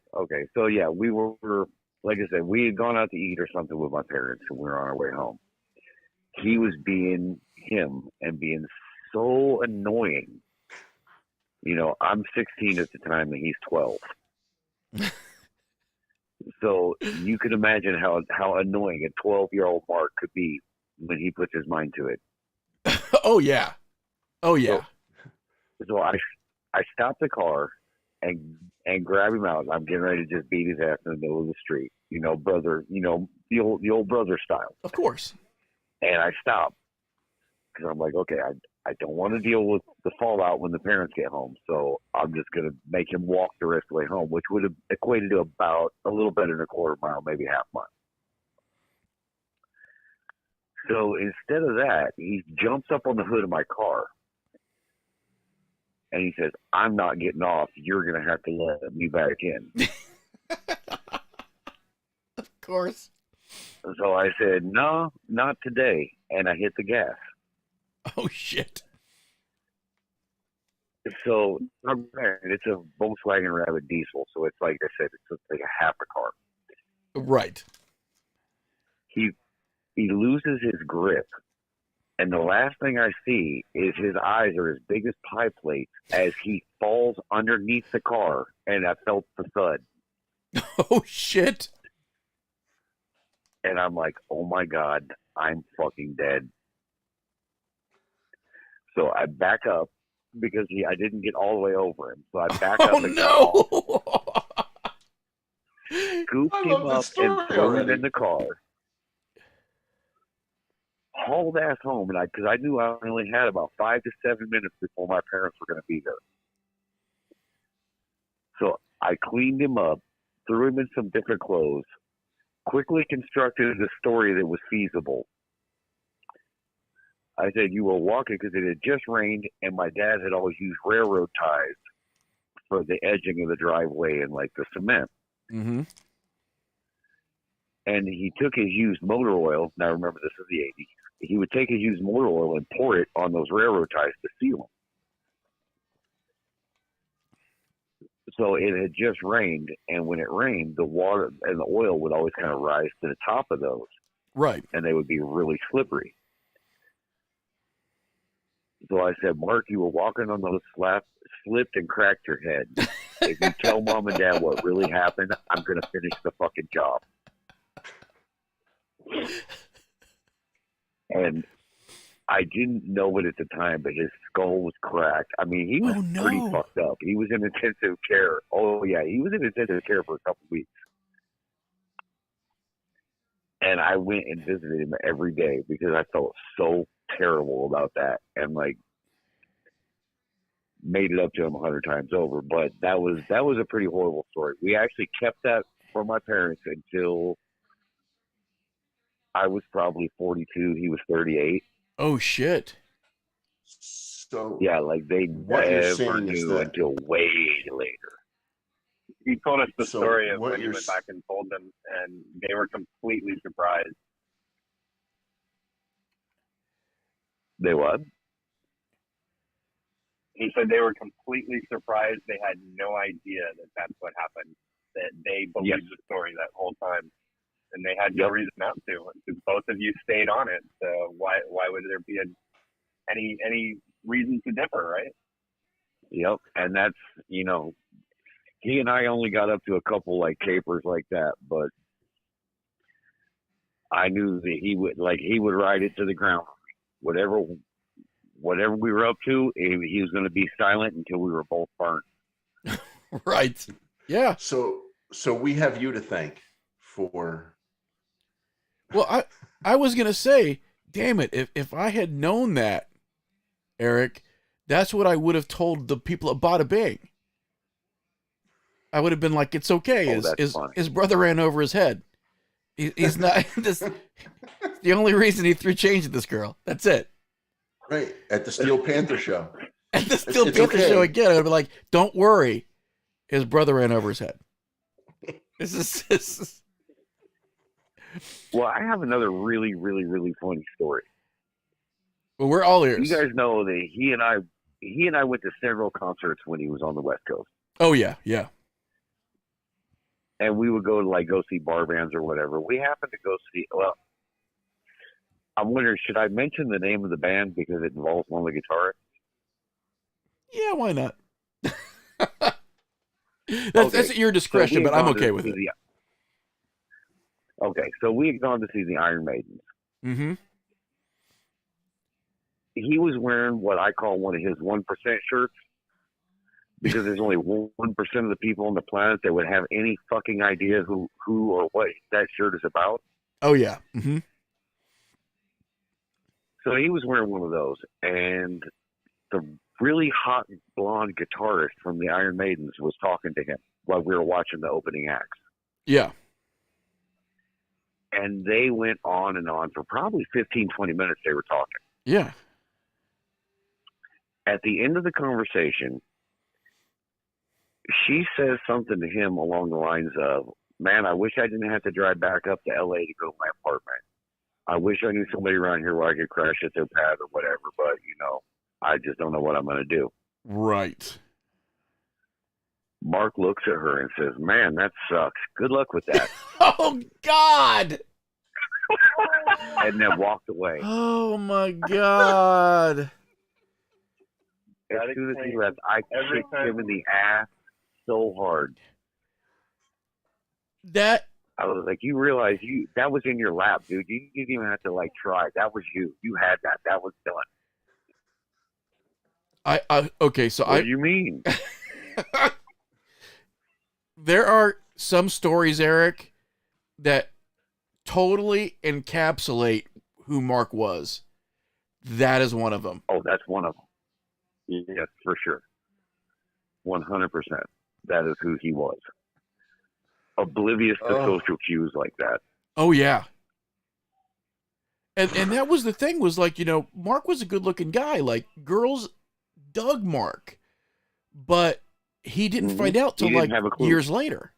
So yeah, we were, like I said, we had gone out to eat or something with my parents, and we were on our way home. He was being him and being so annoying. I'm 16 at the time, and he's 12. So you can imagine how annoying a 12-year-old Mark could be when he puts his mind to it. Oh yeah. So I stopped the car and grab him out. I'm getting ready to just beat his ass in the middle of the street. Brother. The old brother style. Of course. And I stopped because I'm like, okay, I don't want to deal with the fallout when the parents get home. So I'm just going to make him walk the rest of the way home, which would have equated to about a little better than a quarter mile, maybe half mile. So instead of that, he jumps up on the hood of my car and he says, I'm not getting off. You're going to have to let me back in. Of course. So I said, no, not today. And I hit the gas. Oh, shit. So it's a Volkswagen Rabbit diesel. So it's like I said, it's like a half a car. Right. He loses his grip. And the last thing I see is his eyes are as big as pie plates as he falls underneath the car. And I felt the thud. Oh, shit. And I'm like, oh, my God, I'm fucking dead. So I back up because I didn't get all the way over him. So I back up and scooped him up and threw him in the car. Hauled ass home, and because I knew I only had about 5 to 7 minutes before my parents were going to be there. So I cleaned him up, threw him in some different clothes, quickly constructed a story that was feasible. I said, you were walking because it had just rained, and my dad had always used railroad ties for the edging of the driveway and like the cement. Mm-hmm. And he took his used motor oil. Now remember, this is the 80s. He would take his used motor oil and pour it on those railroad ties to seal them. So it had just rained, and when it rained, the water and the oil would always kind of rise to the top of those. Right. And they would be really slippery. So I said, Mark, you were walking on those slipped and cracked your head. If you tell mom and dad what really happened, I'm going to finish the fucking job. And I didn't know it at the time, but his skull was cracked. I mean, he was pretty fucked up. He was in intensive care. Oh, yeah, he was in intensive care for a couple of weeks. And I went and visited him every day because I felt so terrible about that, and like made it up to him 100 times over. But that was a pretty horrible story. We actually kept that from my parents until I was probably 42. He was 38. Oh shit. So Yeah, like they what you're never saying is knew that until way later. He told us the So story of what when he you're went s- back and told them, and they were completely surprised. They what? He said they were completely surprised. They had no idea that that's what happened. That they believed the story that whole time, and they had no reason not to. Because both of you stayed on it. So why would there be any reason to differ, right? Yep. And that's, you know, he and I only got up to a couple like capers like that, but I knew that he would ride it to the ground. Whatever we were up to, he was going to be silent until we were both burnt. Right. Yeah. so we have you to thank for. Well, I was gonna say, damn it, if I had known that, Eric, that's what I would have told the people at Bada Bing. I would have been like, it's okay. Oh, that's funny. His brother ran over his head. He's not this. The only reason he threw change at this girl. That's it. Right, at the Steel Panther show. At the Steel It's Panther okay. show again, I would be like, don't worry, his brother ran over his head. This is Well, I have another really, really, really funny story. well, we're all ears. You guys know that he and I went to several concerts when he was on the West Coast. Oh yeah, yeah. And we would go to go see bar bands or whatever. We happened to go see, well, I'm wondering, should I mention the name of the band because it involves one of the guitarists? Yeah, why not? That's at your discretion, but I'm okay with it. Okay, so we had gone to see the Iron Maidens. Mm-hmm. He was wearing what I call one of his 1% shirts because there's only 1% of the people on the planet that would have any fucking idea who or what that shirt is about. Oh yeah. Mm-hmm. So he was wearing one of those, and the really hot blonde guitarist from the Iron Maidens was talking to him while we were watching the opening acts. Yeah. And they went on and on for probably 15, 20 minutes. They were talking. Yeah. At the end of the conversation, she says something to him along the lines of, man, I wish I didn't have to drive back up to LA to go to my apartment. I wish I knew somebody around here where I could crash at their pad or whatever, but, I just don't know what I'm going to do. Right. Mark looks at her and says, man, that sucks. Good luck with that. Oh God. And then walked away. Oh my God. As soon as he left, I kicked him in the ass so hard. That I was like, you realize that was in your lap, dude. You didn't even have to try. That was you. You had that. That was done. okay, so What do you mean? There are some stories, Eric, that totally encapsulate who Mark was. That is one of them. Oh, that's one of them. Yes, for sure. 100%. That is who he was. Oblivious to social cues like that. Oh yeah. And that was the thing, was Mark was a good looking guy. Like, girls dug Mark. But he didn't find out till years later.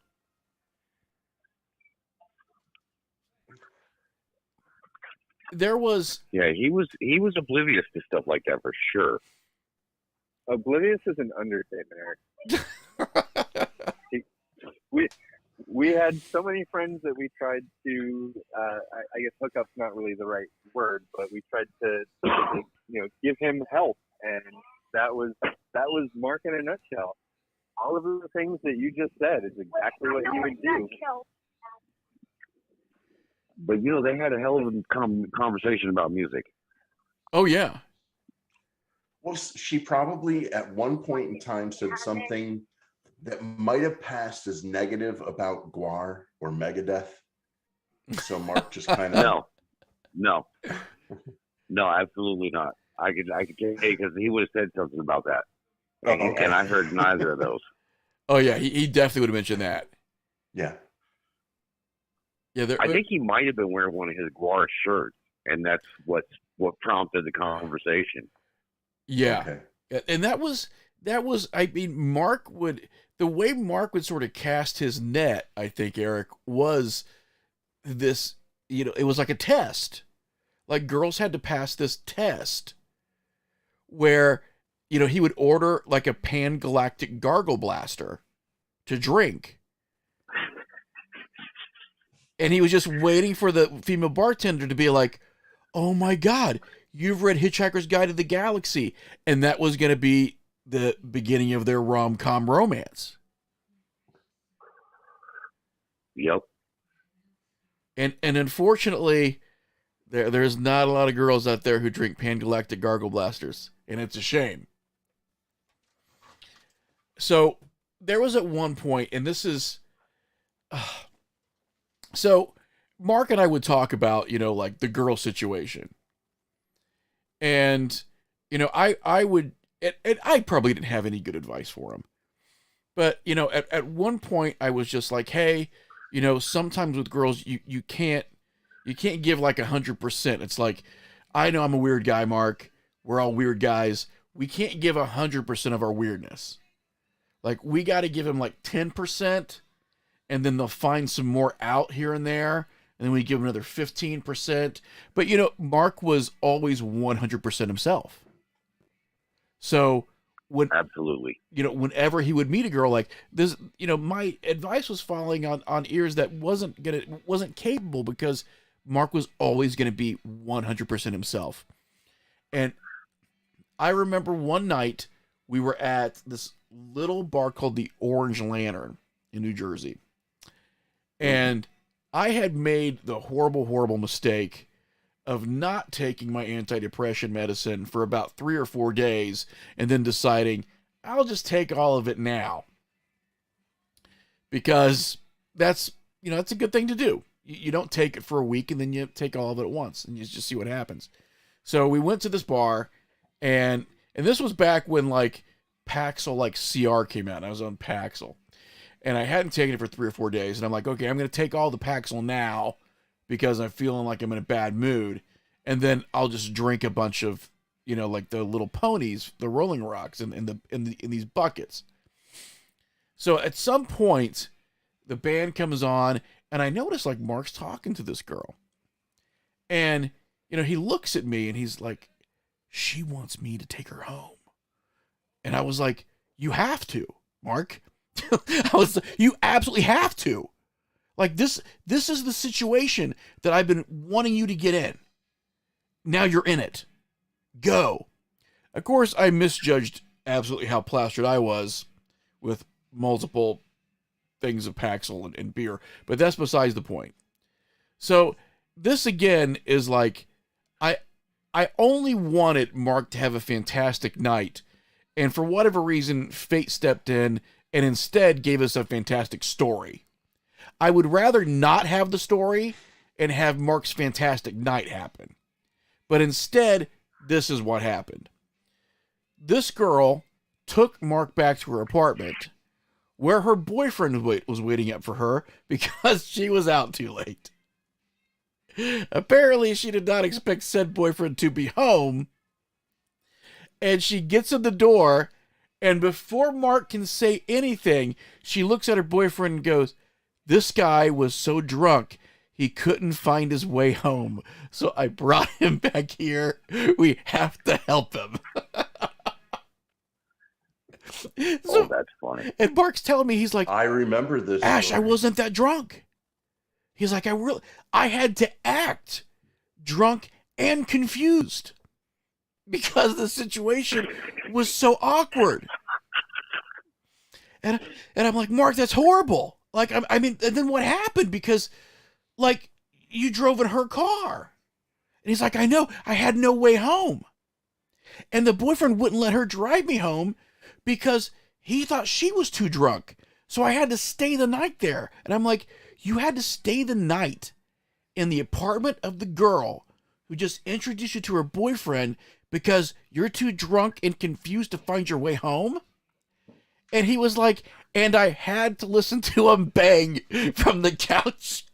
There was he was oblivious to stuff like that for sure. Oblivious is an understatement, Eric. We had so many friends that we tried to, I guess hookup's not really the right word, but we tried to give him help, and that was Mark in a nutshell. All of the things that you just said is exactly what he would do. But they had a hell of a conversation about music. Oh yeah. Well, she probably at one point in time said something that might have passed as negative about Guar or Megadeth. So Mark just kind of No. No, absolutely not. I could tell you because he would have said something about that, Oh, okay. and I heard neither of those. Oh yeah, he definitely would have mentioned that. Yeah. Yeah, I think he might have been wearing one of his Guar shirts, and that's what prompted the conversation. Yeah, Okay. and that was I mean, the way Mark would sort of cast his net, I think, Eric, was this, it was like a test. Like girls had to pass this test where, he would order like a pan-galactic gargle blaster to drink. And he was just waiting for the female bartender to be like, "Oh my God, you've read Hitchhiker's Guide to the Galaxy." And that was going to be the beginning of their rom-com romance. Yep. And unfortunately, there's not a lot of girls out there who drink pan-galactic gargle blasters. And it's a shame. So there was at one point, and this is... so Mark and I would talk about, like the girl situation. And, I would, and I probably didn't have any good advice for him. But, at one point I was just like, hey, sometimes with girls, you can't give like 100%. It's like, I know I'm a weird guy, Mark. We're all weird guys. We can't give 100% of our weirdness. Like, we got to give him like 10%. And then they'll find some more out here and there. And then we give him another 15%. But, Mark was always 100% himself. So, Absolutely. Whenever he would meet a girl like this, my advice was falling on ears that wasn't capable, because Mark was always going to be 100% himself. And I remember one night we were at this little bar called the Orange Lantern in New Jersey. And I had made the horrible, horrible mistake of not taking my antidepressant medicine for about 3 or 4 days and then deciding I'll just take all of it now. Because that's a good thing to do. You don't take it for a week and then you take all of it at once and you just see what happens. So we went to this bar, and this was back when like Paxil, like CR came out, and I was on Paxil. And I hadn't taken it for 3 or 4 days. And I'm like, okay, I'm going to take all the Paxil now because I'm feeling like I'm in a bad mood. And then I'll just drink a bunch of, like the little ponies, the Rolling Rocks in these buckets. So at some point, the band comes on, and I notice like Mark's talking to this girl. And, he looks at me and he's like, she wants me to take her home. And I was like, you have to, Mark. You absolutely have to. Like this is the situation that I've been wanting you to get in. Now you're in it. Go. Of course, I misjudged absolutely how plastered I was with multiple things of Paxil and beer, but that's besides the point. So this again is like, I only wanted Mark to have a fantastic night, and for whatever reason, fate stepped in and instead gave us a fantastic story. I would rather not have the story and have Mark's fantastic night happen. But instead, this is what happened. This girl took Mark back to her apartment, where her boyfriend was waiting up for her because she was out too late. Apparently, she did not expect said boyfriend to be home. And she gets in the door, and before Mark can say anything, she looks at her boyfriend and goes, "This guy was so drunk, he couldn't find his way home. So I brought him back here. We have to help him." Oh, that's funny. And Mark's telling me, he's like, I remember this. Ash, story. I wasn't that drunk. He's like, I had to act drunk and confused because the situation was so awkward. And I'm like, Mark, that's horrible. Like, I mean, and then what happened? Because, like, you drove in her car. And he's like, I know, I had no way home. And the boyfriend wouldn't let her drive me home because he thought she was too drunk. So I had to stay the night there. And I'm like, you had to stay the night in the apartment of the girl who just introduced you to her boyfriend because you're too drunk and confused to find your way home? And he was like, and I had to listen to him bang from the couch.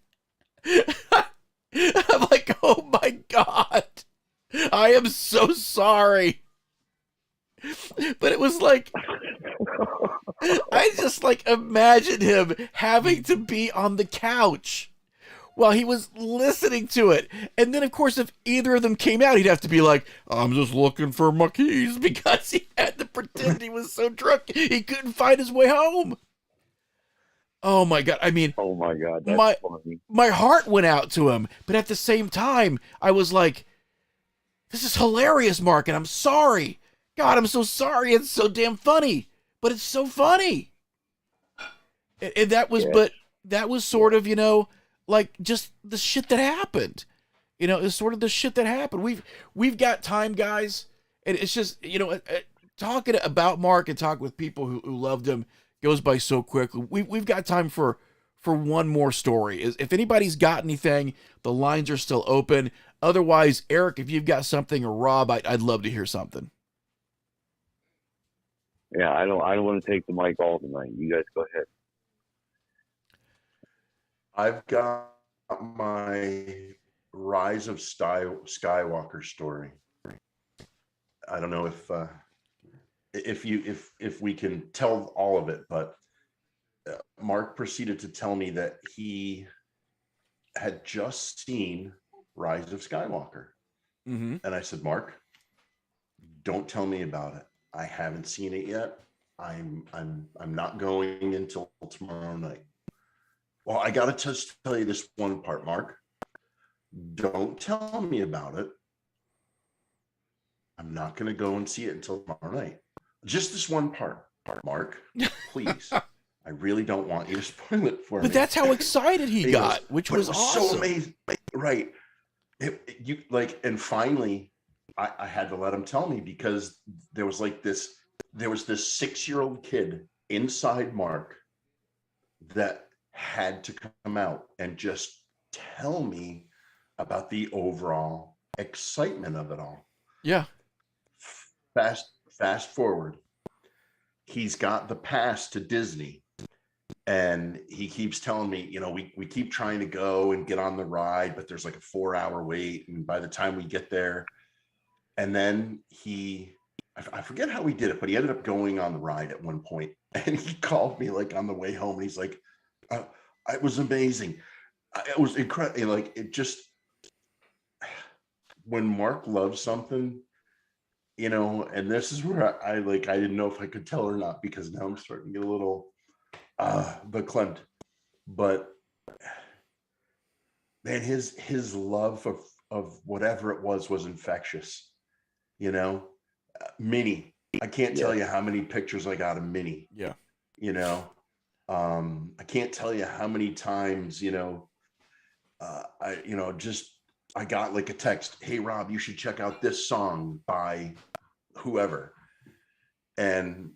I'm like, oh my God. I am so sorry. But it was like, I just like imagine him having to be on the couch while he was listening to it. And then, of course, if either of them came out, he'd have to be like, I'm just looking for my keys, because he had to pretend he was so drunk he couldn't find his way home. Oh my God. I mean, Oh my God, that's funny. My heart went out to him. But at the same time, I was like, this is hilarious, Mark, and I'm sorry. God, I'm so sorry. It's so damn funny. But it's so funny. And that was, but that was sort of, like just the shit that happened. It's sort of the shit that happened. We've got time, guys. And it's just, talking about Mark and talking with people who loved him goes by so quickly. We've got time for one more story. If anybody's got anything, the lines are still open. Otherwise, Eric, if you've got something, or Rob, I'd love to hear something. Yeah, I don't want to take the mic all tonight. You guys go ahead. I've got my Rise of Skywalker story. I don't know if we can tell all of it, but Mark proceeded to tell me that he had just seen Rise of Skywalker. Mm-hmm. And I said, Mark, don't tell me about it. I haven't seen it yet. I'm not going until tomorrow night. Well, I got to just tell you this one part, Mark. Don't tell me about it. I'm not going to go and see it until tomorrow night. Just this one part, Mark, please. I really don't want you to spoil it for me. But that's how excited he got, which was awesome. So amazing. Right. And finally, I had to let him tell me, because there was this 6-year-old kid inside Mark that had to come out and just tell me about the overall excitement of it all. Yeah. Fast forward. He's got the pass to Disney, and he keeps telling me, we keep trying to go and get on the ride, but there's like a 4-hour wait. And by the time we get there, and then I forget how he did it, but he ended up going on the ride at one point, and he called me like on the way home, and he's like, it was amazing. It was incredible. Like, it just, when Mark loves something, and this is where I didn't know if I could tell or not, because now I'm starting to get a little verklempt. But man, his love of whatever it was infectious. Minnie. I can't tell you how many pictures I got of Minnie. Yeah. I can't tell you how many times, I got like a text, hey Rob, you should check out this song by whoever. And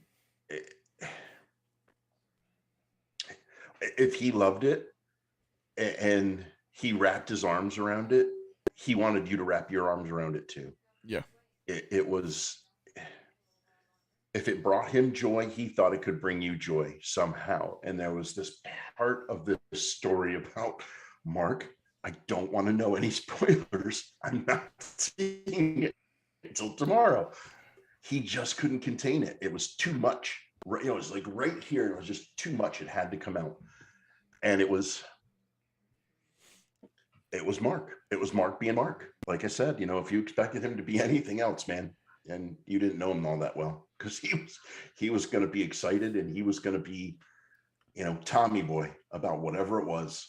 if he loved it and he wrapped his arms around it, he wanted you to wrap your arms around it too. Yeah. It was, if it brought him joy, he thought it could bring you joy somehow. And there was this part of this story about Mark, I don't want to know any spoilers. I'm not seeing it until tomorrow. He just couldn't contain it. It was too much. It was like right here. It was just too much. It had to come out. And it was Mark. It was Mark being Mark. Like I said, if you expected him to be anything else, man, and you didn't know him all that well, because he was going to be excited, and he was going to be, Tommy boy about whatever it was.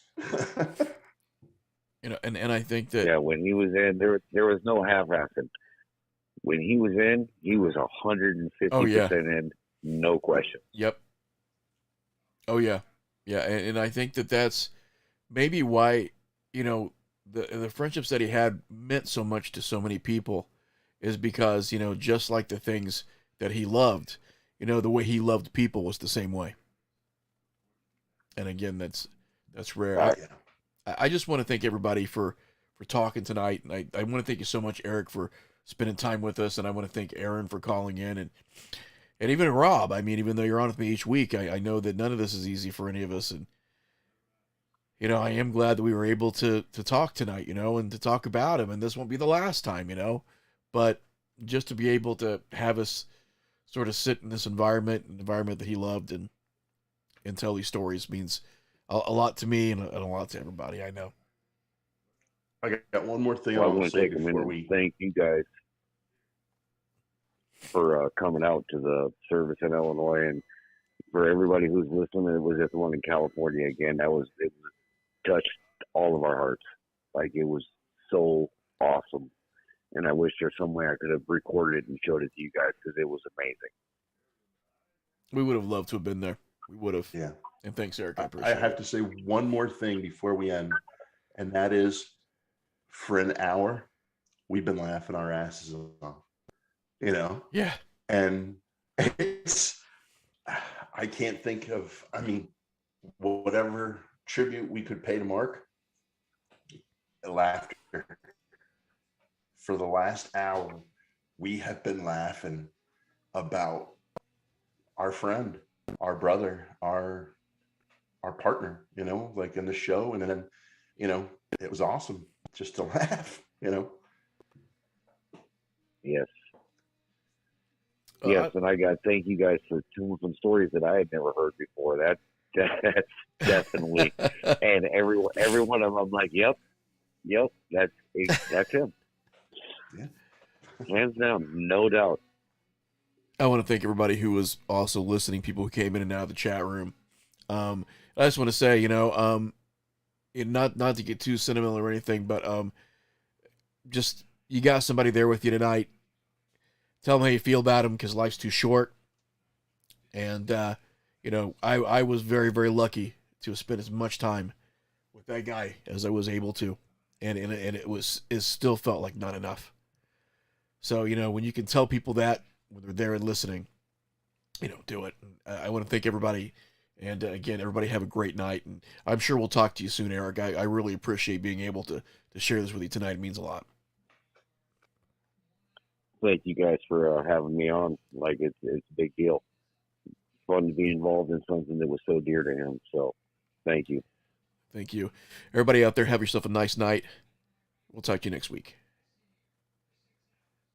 And I think that when he was in, there was no half-assing. When he was in, he was 150% in, no question. Yep. Oh yeah, yeah, and I think that's maybe why the friendships that he had meant so much to so many people, is because just like the things that he loved, the way he loved people was the same way. And again, that's rare. I just want to thank everybody for for talking tonight. And I want to thank you so much, Eric, for spending time with us. And I want to thank Aaron for calling in, and even Rob. I mean, even though you're on with me each week, I know that none of this is easy for any of us. And, you know, I am glad that we were able to talk tonight, you know, and to talk about him. And this won't be the last time, you know, but just to be able to have us sort of sit in this environment, an environment that he loved, and tell these stories means a lot to me and a lot to everybody I know. I got one more thing Well, I I want want to to say take a before minute we. and thank you guys for coming out to the service in Illinois, and for everybody who's listening. It was just the one in California again. It touched all of our hearts. Like, it was so awesome, and I wish there's some way I could have recorded it and showed it to you guys, because it was amazing. We would have loved to have been there. We would have. Yeah. And thanks, Eric. I I appreciate have it. to say one more thing before we end, and that is, for an hour, we've been laughing our asses off, you know, Yeah. and I can't think of, I mean, whatever tribute we could pay to Mark, laughter. For the last hour, we have been laughing about our friend, our brother, our partner, you know, like in the show. And then, you know, it was awesome just to laugh, you know. Yes. Yes, and I got to thank you guys for telling some stories that I had never heard before. That's definitely, and every one of them, I'm like, yep, that's him. Yeah. Hands down, no doubt. I want to thank everybody who was also listening, people who came in and out of the chat room. I just want to say, you know, not to get too sentimental or anything, but just you got somebody there with you tonight. Tell them how you feel about them, because life's too short. And you know, I was very, very lucky to have spent as much time with that guy as I was able to, and it still felt like not enough. So, you know, when you can tell people that when they're there and listening, you know, do it. I want to thank everybody. And again, everybody have a great night. And I'm sure we'll talk to you soon, Eric. I really appreciate being able to share this with you tonight. It means a lot. Thank you guys for having me on. Like, it's a big deal. It's fun to be involved in something that was so dear to him. So, thank you. Thank you. Everybody out there, have yourself a nice night. We'll talk to you next week.